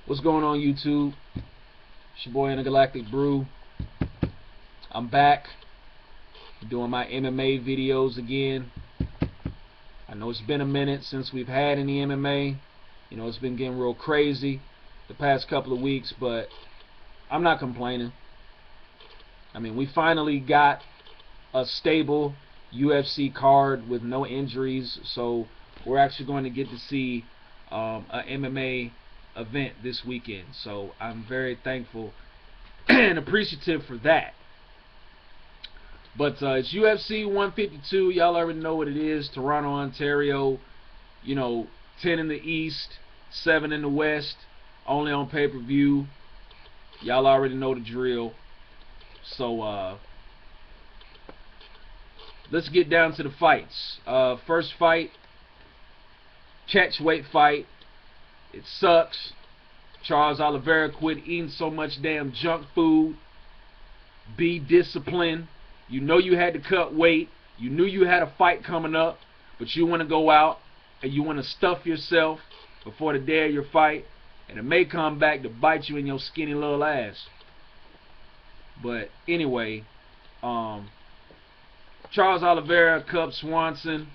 What's going on, YouTube? It's your boy Intergalactic Brew. I'm back doing my MMA videos again. I know it's been a minute since we've had any MMA. You know, it's been getting real crazy the past couple of weeks, but I'm not complaining. I mean, we finally got a stable UFC card with no injuries, so we're actually going to get to see a MMA event this weekend. So I'm very thankful and appreciative for that. But it's UFC 152. Y'all already know what it is. Toronto, Ontario. You know, 10 in the East, 7 in the West. Only on pay-per-view. Y'all already know the drill. So let's get down to the fights. First fight, catchweight fight. It sucks. Charles Oliveira, quit eating so much damn junk food. Be disciplined. You know you had to cut weight. You knew you had a fight coming up, but you want to go out and you want to stuff yourself before the day of your fight, and it may come back to bite you in your skinny little ass. But anyway, Charles Oliveira, Cub Swanson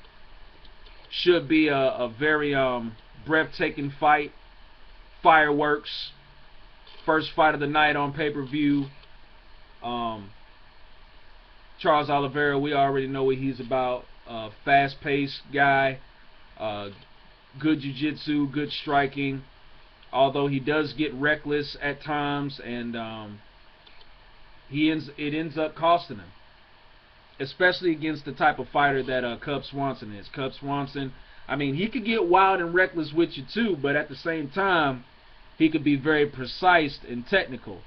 should be a very breathtaking fight. Fireworks. First fight of the night on pay-per-view. Charles Oliveira, we already know what he's about. Fast-paced guy. Good jiu-jitsu, good striking. Although he does get reckless at times, and it ends up costing him. Especially against the type of fighter that Cub Swanson is. Cub Swanson, I mean, he could get wild and reckless with you too, but at the same time, he could be very precise and technical.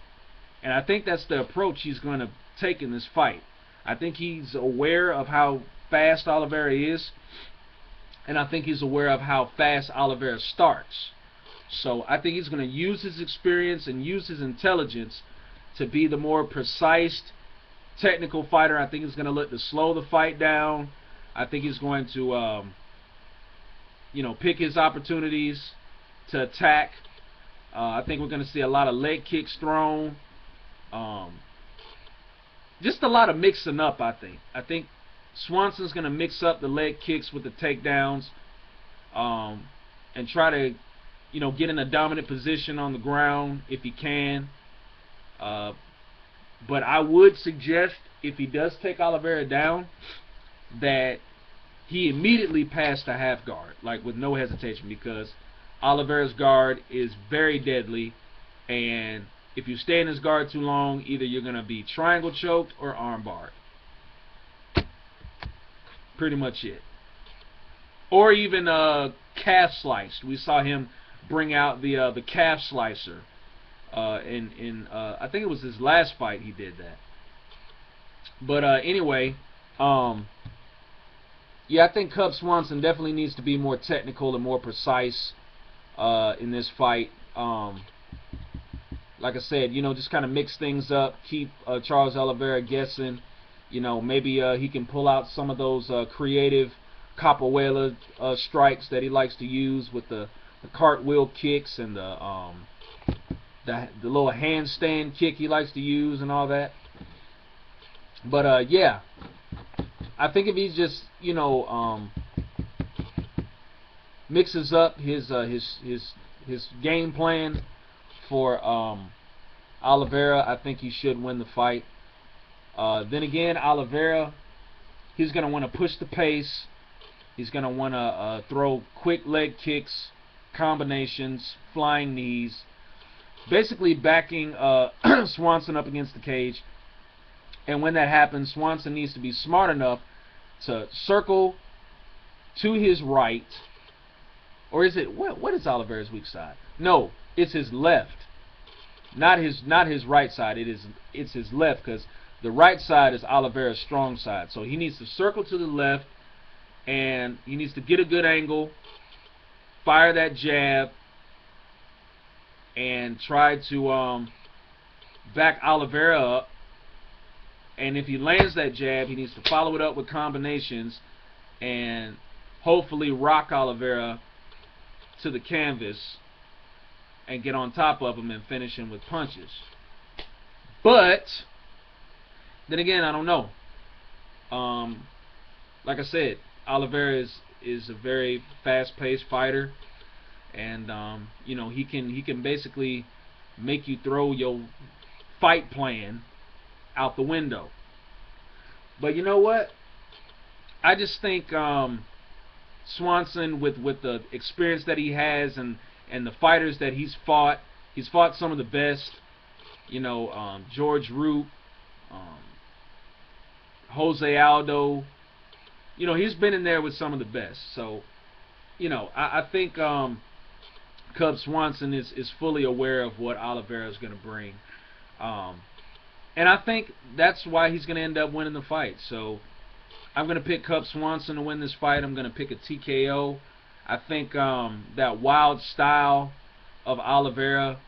And I think that's the approach he's going to take in this fight. I think he's aware of how fast Oliveira is, and I think he's aware of how fast Oliveira starts. So I think he's going to use his experience and use his intelligence to be the more precise, technical fighter. I think he's going to look to slow the fight down. I think he's going to pick his opportunities to attack. I think we're going to see a lot of leg kicks thrown. Just a lot of mixing up, I think. I think Swanson's going to mix up the leg kicks with the takedowns, and try to, get in a dominant position on the ground if he can. But I would suggest, if he does take Oliveira down, that he immediately pass the half guard, like with no hesitation, because Oliveira's guard is very deadly, and if you stay in his guard too long, either you're going to be triangle choked or arm barred. Pretty much it. Or even calf sliced. We saw him bring out the calf slicer. In I think it was his last fight he did that. But anyway, yeah, I think Cub Swanson definitely needs to be more technical and more precise in this fight. Like I said, just kind of mix things up, keep Charles Oliveira guessing. Maybe he can pull out some of those creative capoeira strikes that he likes to use with the cartwheel kicks and the little handstand kick he likes to use and all that. But yeah, I think if he just mixes up his game plan for Oliveira, I think he should win the fight. Then again, Oliveira, he's going to want to push the pace. He's going to want to throw quick leg kicks, combinations, flying knees, basically backing Swanson up against the cage. And when that happens, Swanson needs to be smart enough to circle to his right. Or is it, what is Oliveira's weak side? No, it's his left. Not his right side. It's his left, because the right side is Oliveira's strong side. So he needs to circle to the left, and he needs to get a good angle, fire that jab, and try to back Oliveira up. And if he lands that jab, he needs to follow it up with combinations and hopefully rock Oliveira to the canvas and get on top of him and finish him with punches. But then again, I don't know. Like I said, Oliveira is a very fast-paced fighter, and you know, he can basically make you throw your fight plan out the window. But you know what? I just think Swanson, with the experience that he has and the fighters that he's fought some of the best. You know, George Roop, Jose Aldo. You know, he's been in there with some of the best. So, you know, I think Cub Swanson is fully aware of what Oliveira is going to bring. And I think that's why he's going to end up winning the fight. So, I'm going to pick Cub Swanson to win this fight. I'm going to pick a TKO. I think that wild style of Oliveira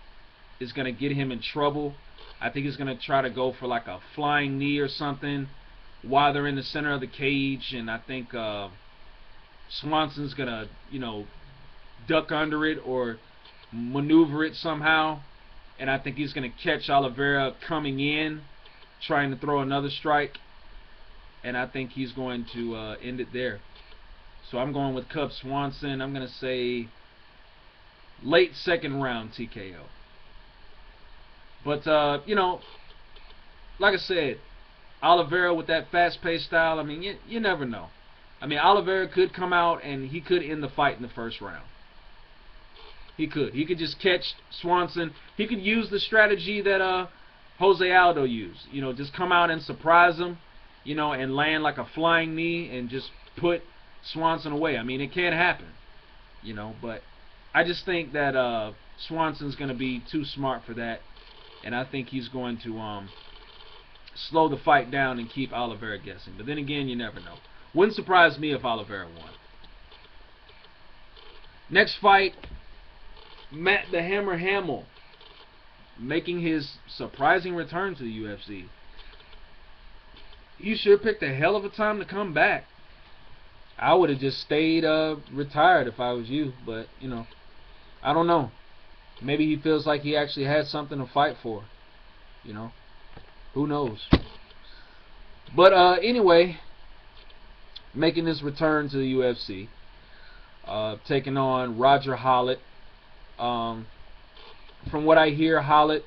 is going to get him in trouble. I think he's going to try to go for like a flying knee or something while they're in the center of the cage, and I think Swanson's going to, you know, duck under it or maneuver it somehow, and I think he's going to catch Oliveira coming in, trying to throw another strike, and I think he's going to end it there. So I'm going with Cub Swanson. I'm going to say late second round TKO. But, you know, like I said, Oliveira with that fast-paced style, I mean, you never know. I mean, Oliveira could come out and he could end the fight in the first round. He could. He could just catch Swanson. He could use the strategy that Jose Aldo used. You know, just come out and surprise him, you know, and land like a flying knee and just put Swanson away. I mean, it can happen, you know, but I just think that Swanson's going to be too smart for that. And I think he's going to slow the fight down and keep Oliveira guessing. But then again, you never know. Wouldn't surprise me if Oliveira won. Next fight, Matt the Hammer Hamill making his surprising return to the UFC. He sure picked a hell of a time to come back. I would have just stayed retired if I was you. But, you know, I don't know. Maybe he feels like he actually had something to fight for. You know, who knows? But anyway, making his return to the UFC, taking on Roger Hollett. From what I hear, Hollett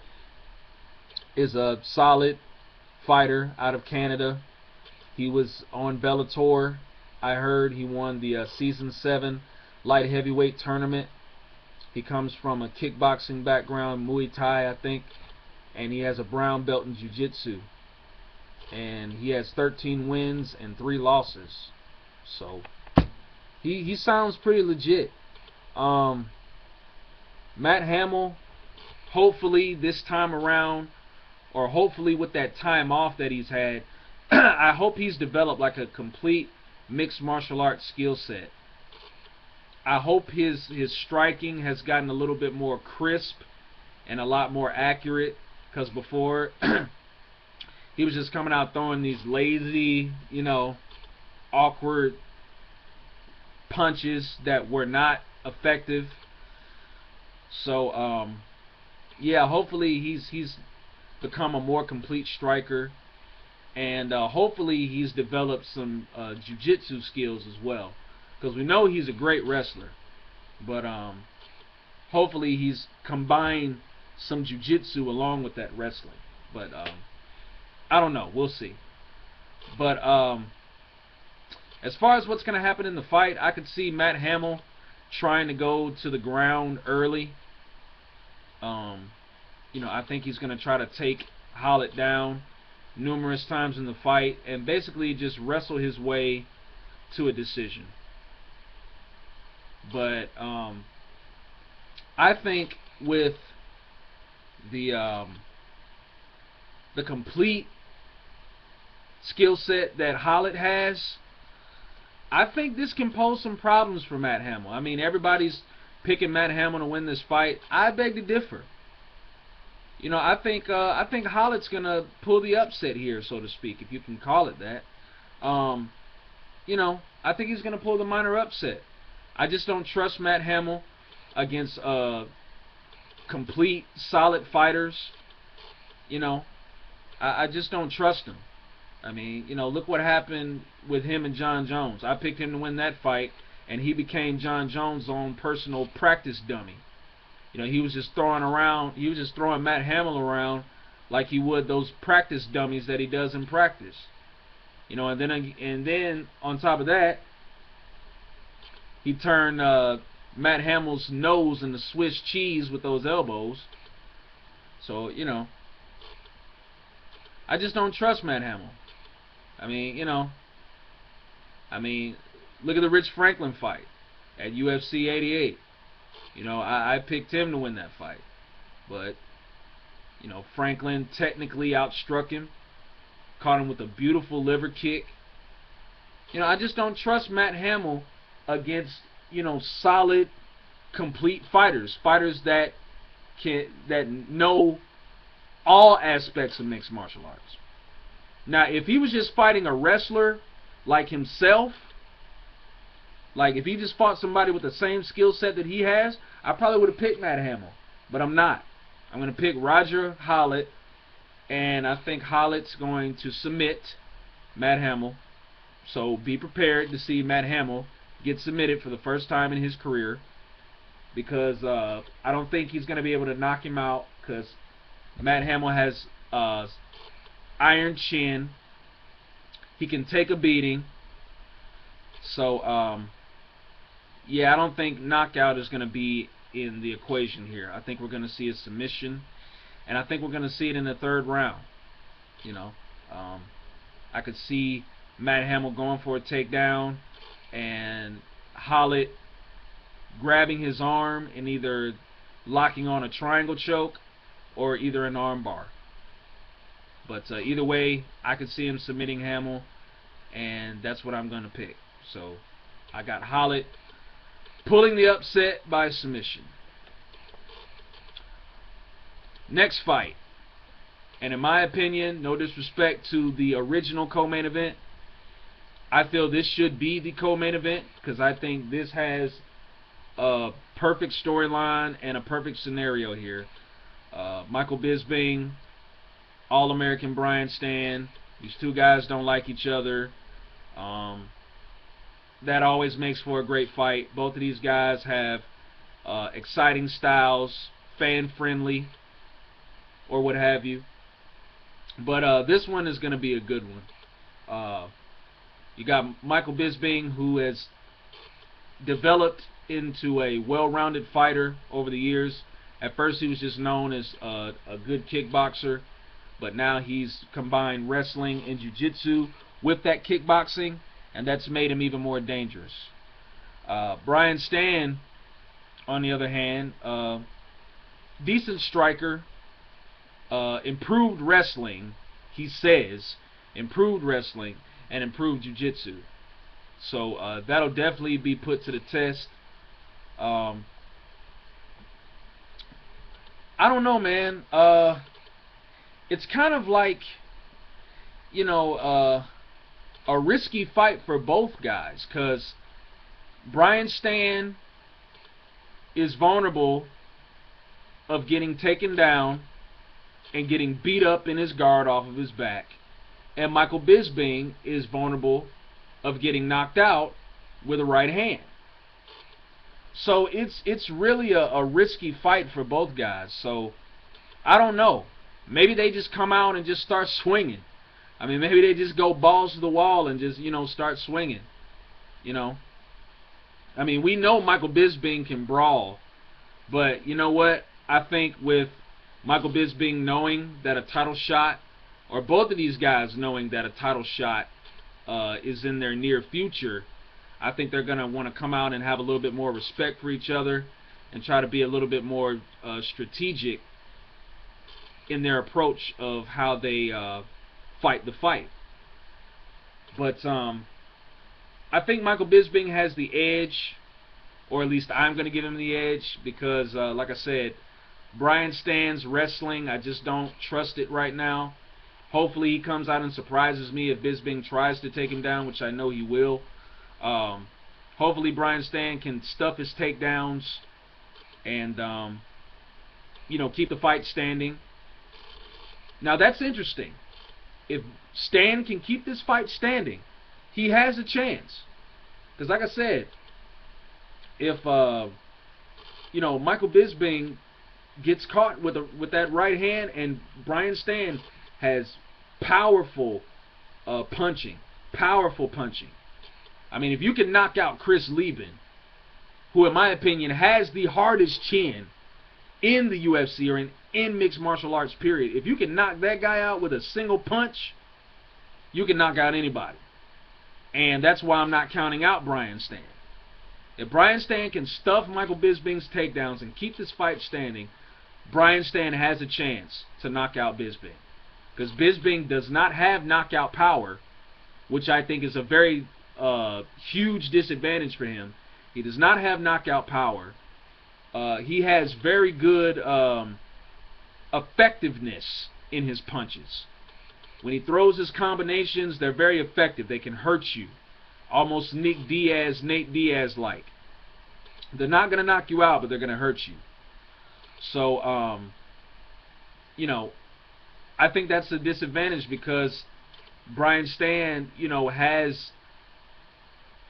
is a solid fighter out of Canada. He was on Bellator. I heard he won the Season 7 light heavyweight tournament. He comes from a kickboxing background, Muay Thai, I think, and he has a brown belt in Jiu-Jitsu. And he has 13 wins and 3 losses. So, he sounds pretty legit. Matt Hamill, hopefully this time around, or hopefully with that time off that he's had, I hope he's developed like a complete mixed martial arts skill set. I hope his striking has gotten a little bit more crisp and a lot more accurate, because before he was just coming out throwing these lazy, you know, awkward punches that were not effective. So yeah, hopefully he's become a more complete striker, and hopefully he's developed some jiu-jitsu skills as well. Because we know he's a great wrestler, but hopefully he's combined some jiu-jitsu along with that wrestling. But I don't know. We'll see. But as far as what's going to happen in the fight, I could see Matt Hamill trying to go to the ground early. You know, I think he's going to try to take Hollett down numerous times in the fight and basically just wrestle his way to a decision. But I think with the complete skill set that Hollett has, I think this can pose some problems for Matt Hamill. I mean, everybody's picking Matt Hamill to win this fight. I beg to differ. You know, I think Hollett's gonna pull the upset here, so to speak, if you can call it that. You know, I think he's gonna pull the minor upset. I just don't trust Matt Hamill against complete, solid fighters, you know, I just don't trust him. I mean, you know, look what happened with him and John Jones. I picked him to win that fight, and he became John Jones' own personal practice dummy. You know, he was just throwing Matt Hamill around like he would those practice dummies that he does in practice. You know, and then on top of that, he turned Matt Hamill's nose into Swiss cheese with those elbows. So, you know, I just don't trust Matt Hamill. I mean, you know, look at the Rich Franklin fight at UFC 88. You know, I picked him to win that fight. But, you know, Franklin technically outstruck him. Caught him with a beautiful liver kick. You know, I just don't trust Matt Hamill against, you know, solid, complete fighters. Fighters that know all aspects of mixed martial arts. Now, if he was just fighting a wrestler like himself, like if he just fought somebody with the same skill set that he has, I probably would have picked Matt Hamill. But I'm not. I'm going to pick Roger Hollett, and I think Hollett's going to submit Matt Hamill. So be prepared to see Matt Hamill get submitted for the first time in his career, because I don't think he's going to be able to knock him out, because Matt Hamill has iron chin. He can take a beating. So, yeah, I don't think knockout is going to be in the equation here. I think we're going to see a submission, and I think we're going to see it in the third round. You know, I could see Matt Hamill going for a takedown and Hollett grabbing his arm and either locking on a triangle choke or either an arm bar. But either way, I could see him submitting Hamill, and that's what I'm going to pick. So I got Hollett pulling the upset by submission. Next fight, and in my opinion, no disrespect to the original co-main event, I feel this should be the co-main event, because I think this has a perfect storyline and a perfect scenario here. Michael Bisping, All-American Brian Stann. These two guys don't like each other. That always makes for a great fight. Both of these guys have exciting styles, fan-friendly, or what have you. But this one is going to be a good one. You got Michael Bisping, who has developed into a well-rounded fighter over the years. At first he was just known as a good kickboxer, but now he's combined wrestling and jiu-jitsu with that kickboxing, and that's made him even more dangerous. Brian Stann, on the other hand, decent striker, improved wrestling, he says, improved wrestling and improved jiu-jitsu. So that'll definitely be put to the test. I don't know, man. It's kind of like, you know, a risky fight for both guys, because Brian Stann is vulnerable of getting taken down and getting beat up in his guard off of his back, and Michael Bisping is vulnerable of getting knocked out with a right hand. So it's really a risky fight for both guys. So I don't know. Maybe they just come out and just start swinging. I mean, maybe they just go balls to the wall and just, you know, start swinging. You know, I mean, we know Michael Bisping can brawl, but you know what? I think with Michael Bisping knowing that a title shot, or both of these guys knowing that a title shot is in their near future, I think they're going to want to come out and have a little bit more respect for each other and try to be a little bit more strategic in their approach of how they fight the fight. But I think Michael Bisping has the edge, or at least I'm going to give him the edge, because like I said, Brian Stann's wrestling, I just don't trust it right now. Hopefully he comes out and surprises me if Bisping tries to take him down, which I know he will. Hopefully Brian Stann can stuff his takedowns and keep the fight standing. Now that's interesting. If Stan can keep this fight standing, he has a chance. Because like I said, if Michael Bisping gets caught with that right hand, and Brian Stan has powerful punching. I mean, if you can knock out Chris Lieben, who in my opinion has the hardest chin in the UFC or in mixed martial arts period, if you can knock that guy out with a single punch, you can knock out anybody. And that's why I'm not counting out Brian Stan. If Brian Stan can stuff Michael Bisping's takedowns and keep this fight standing, Brian Stan has a chance to knock out Bisping. Because Bisping does not have knockout power, which I think is a very huge disadvantage for him. He does not have knockout power. He has very good effectiveness in his punches. When he throws his combinations, they're very effective. They can hurt you. Almost Nate Diaz-like. They're not going to knock you out, but they're going to hurt you. So, I think that's a disadvantage because Brian Stan, has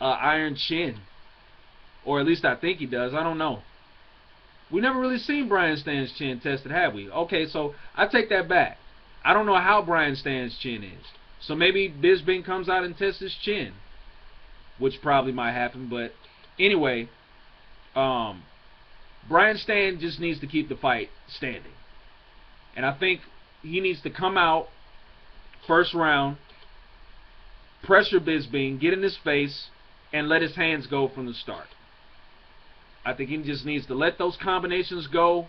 an iron chin. Or at least I think he does. I don't know. We never really seen Brian Stan's chin tested, have we? Okay, so I take that back. I don't know how Brian Stan's chin is. So maybe Bisping comes out and tests his chin, which probably might happen. But anyway, Brian Stan just needs to keep the fight standing. And I think he needs to come out first round, pressure Bisping, get in his face, and let his hands go from the start. I think he just needs to let those combinations go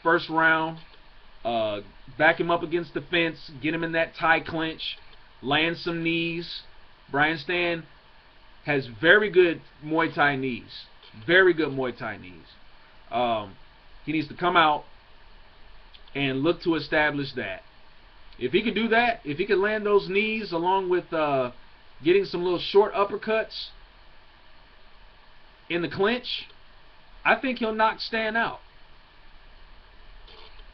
first round, back him up against the fence, get him in that tie clinch, land some knees. Brian Stan has very good Muay Thai knees. Very good Muay Thai knees. He needs to come out and look to establish that. If he could do that, if he could land those knees along with getting some little short uppercuts in the clinch, I think he'll knock Stan out.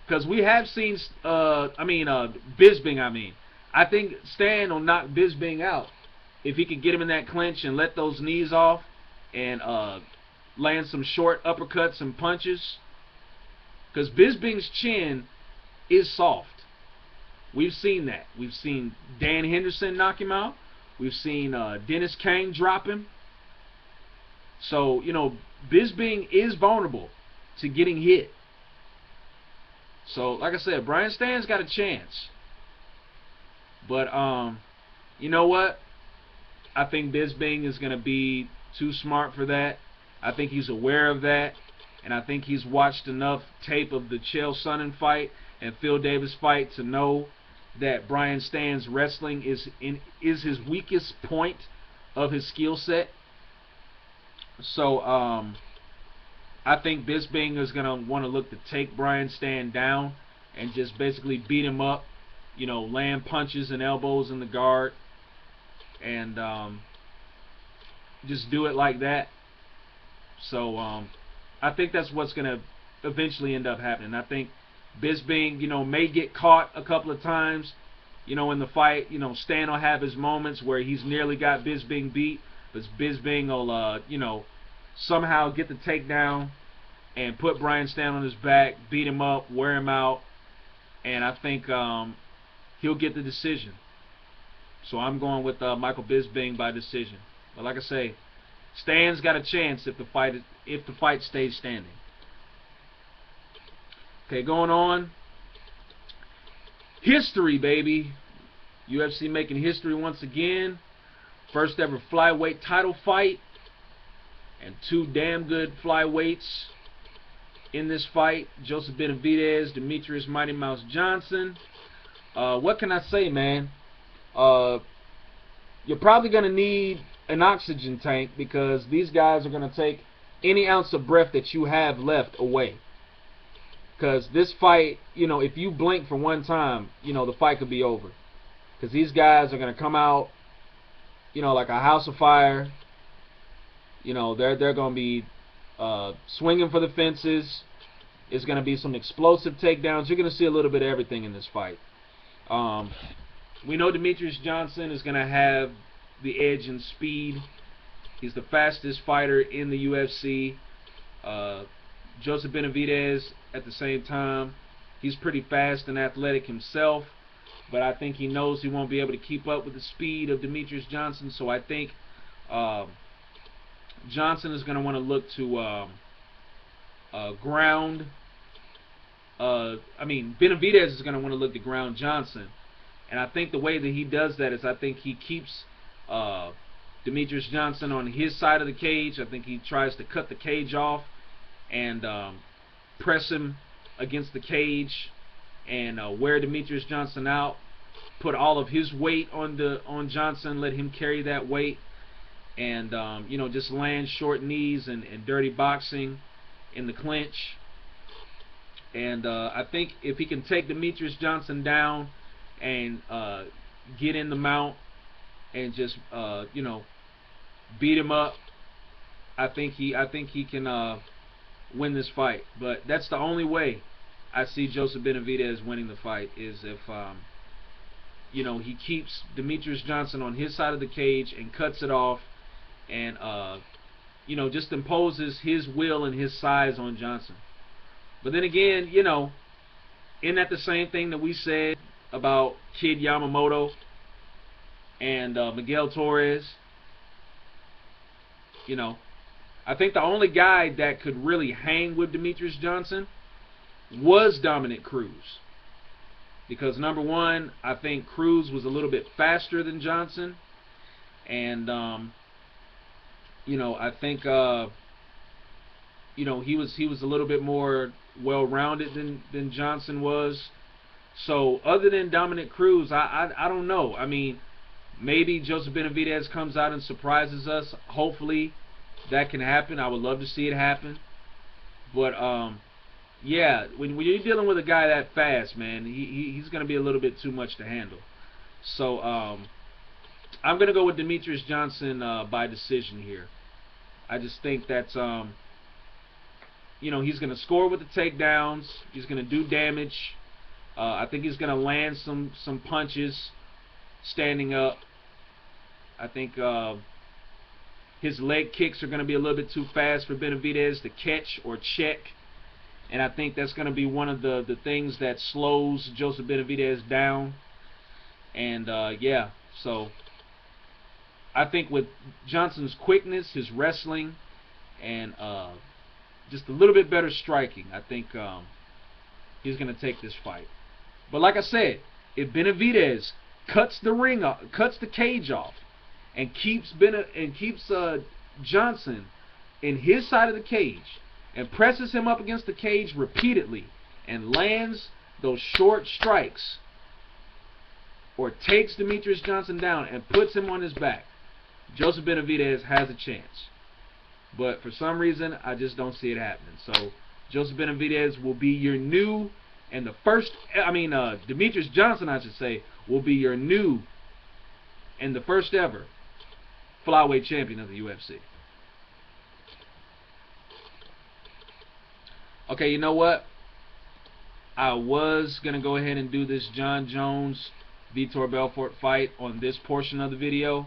Because we have seen, Bisping, I think Stan will knock Bisping out if he could get him in that clinch and let those knees off and land some short uppercuts and punches. Because Bisping's chin is soft. We've seen that. We've seen Dan Henderson knock him out. We've seen Dennis Kang drop him. So, Bisping is vulnerable to getting hit. So, like I said, Brian Stan's got a chance. But, you know what? I think Bisping is going to be too smart for that. I think he's aware of that. And I think he's watched enough tape of the Chael Sonnen fight and Phil Davis fight to know that Brian Stan's wrestling is his weakest point of his skill set. So, I think Bisping is going to want to look to take Brian Stan down and just basically beat him up, land punches and elbows in the guard, and just do it like that. So, I think that's what's going to eventually end up happening. I think Bisping, may get caught a couple of times, in the fight. Stan will have his moments where he's nearly got Bisping beat, but Bisping will, somehow get the takedown and put Brian Stan on his back, beat him up, wear him out, and I think he'll get the decision. So I'm going with Michael Bisping by decision. But like I say, Stan's got a chance if the fight stays standing. Okay, going on. History, baby. UFC making history once again. First ever flyweight title fight. And two damn good flyweights in this fight. Joseph Benavidez, Demetrius Mighty Mouse Johnson. What can I say, man? You're probably going to need an oxygen tank because these guys are going to take any ounce of breath that you have left away. Because this fight, if you blink for one time, the fight could be over. Because these guys are going to come out, like a house of fire. They're going to be swinging for the fences. It's going to be some explosive takedowns. You're going to see a little bit of everything in this fight. We know Demetrious Johnson is going to have the edge in speed. He's the fastest fighter in the UFC. Joseph Benavidez, at the same time, he's pretty fast and athletic himself, but I think he knows he won't be able to keep up with the speed of Demetrious Johnson. So I think Johnson is going to want to look to ground. Benavidez is going to want to look to ground Johnson, and I think the way that he does that is I think he keeps Demetrious Johnson on his side of the cage. I think he tries to cut the cage off and press him against the cage and wear Demetrious Johnson out. Put all of his weight on Johnson. Let him carry that weight, and just land short knees and dirty boxing in the clinch. And I think if he can take Demetrious Johnson down and get in the mount and just beat him up, I think he can win this fight. But that's the only way I see Joseph Benavidez winning the fight, is if he keeps Demetrious Johnson on his side of the cage and cuts it off, and just imposes his will and his size on Johnson. But then again, isn't that the same thing that we said about Kid Yamamoto and Miguel Torres? I think the only guy that could really hang with Demetrious Johnson was Dominic Cruz. Because number one, I think Cruz was a little bit faster than Johnson, and I think he was a little bit more well-rounded than Johnson was. So other than Dominic Cruz, I don't know. I mean, maybe Joseph Benavidez comes out and surprises us. Hopefully that can happen. I would love to see it happen. But yeah, when you're dealing with a guy that fast, man, he's going to be a little bit too much to handle. So I'm going to go with Demetrious Johnson by decision here. I just think that's he's going to score with the takedowns. He's going to do damage. I think he's going to land some punches standing up. I think his leg kicks are going to be a little bit too fast for Benavidez to catch or check. And I think that's going to be one of the things that slows Joseph Benavidez down. And yeah, so I think with Johnson's quickness, his wrestling, and just a little bit better striking, I think he's going to take this fight. But like I said, if Benavidez cuts the cage off, and keeps Johnson in his side of the cage, and presses him up against the cage repeatedly, and lands those short strikes, or takes Demetrious Johnson down and puts him on his back, Joseph Benavidez has a chance. But for some reason, I just don't see it happening. So Joseph Benavidez will be your new, and Demetrious Johnson, I should say, will be your new and the first ever flyweight champion of the UFC. Okay, you know what? I was going to go ahead and do this John Jones Vitor Belfort fight on this portion of the video,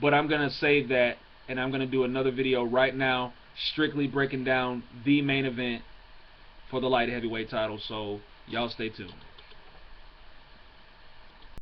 but I'm going to save that, and I'm going to do another video right now strictly breaking down the main event for the light heavyweight title, so y'all stay tuned.